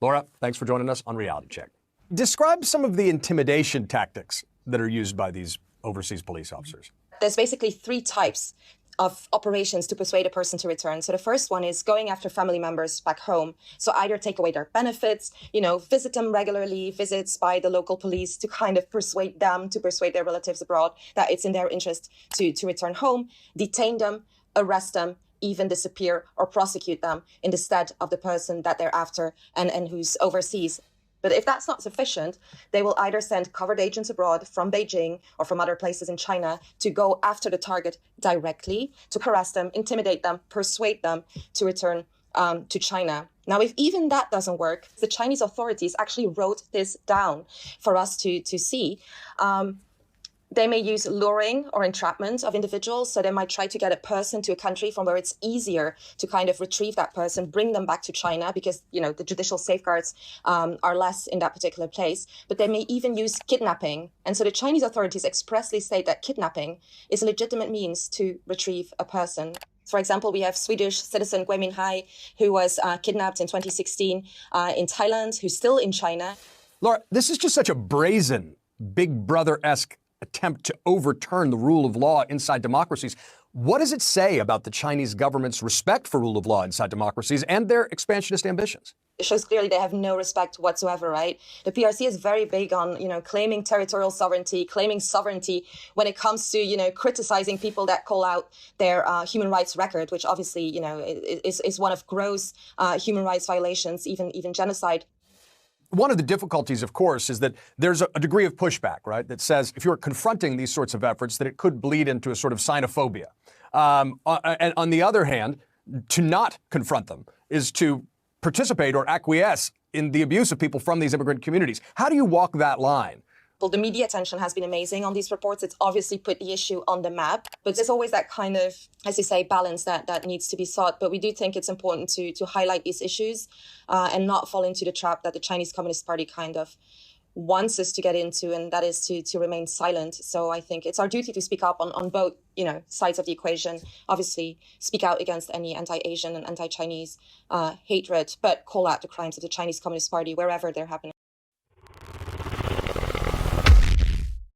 Laura, thanks for joining us on Reality Check. Describe some of the intimidation tactics that are used by these overseas police officers. There's basically three types of operations to persuade a person to return. So the first one is going after family members back home. So either take away their benefits, visit them regularly, visits by the local police to kind of persuade them, to persuade their relatives abroad that it's in their interest to return home, detain them, arrest them, even disappear or prosecute them in the stead of the person that they're after and who's overseas. But if that's not sufficient, they will either send covert agents abroad from Beijing or from other places in China to go after the target directly, to harass them, intimidate them, persuade them to return to China. Now, if even that doesn't work, the Chinese authorities actually wrote this down for us to see. They may use luring or entrapment of individuals. So they might try to get a person to a country from where it's easier to kind of retrieve that person, bring them back to China because, the judicial safeguards are less in that particular place. But they may even use kidnapping. And so the Chinese authorities expressly state that kidnapping is a legitimate means to retrieve a person. For example, we have Swedish citizen Gui Minhai, who was kidnapped in 2016 in Thailand, who's still in China. Laura, this is just such a brazen, Big Brother-esque attempt to overturn the rule of law inside democracies. What does it say about the Chinese government's respect for rule of law inside democracies and their expansionist ambitions? It shows clearly they have no respect whatsoever, right? The PRC is very big on, claiming territorial sovereignty, claiming sovereignty when it comes to, criticizing people that call out their human rights record, which obviously, is one of gross human rights violations, even genocide. One of the difficulties, of course, is that there's a degree of pushback, right, that says if you're confronting these sorts of efforts, that it could bleed into a sort of xenophobia. And on the other hand, to not confront them is to participate or acquiesce in the abuse of people from these immigrant communities. How do you walk that line? Well, the media attention has been amazing on these reports. It's obviously put the issue on the map, but there's always that kind of, as you say, balance that needs to be sought. But we do think it's important to highlight these issues and not fall into the trap that the Chinese Communist Party kind of wants us to get into, and that is to remain silent. So I think it's our duty to speak up on both, sides of the equation. Obviously, speak out against any anti-Asian and anti-Chinese hatred, but call out the crimes of the Chinese Communist Party wherever they're happening.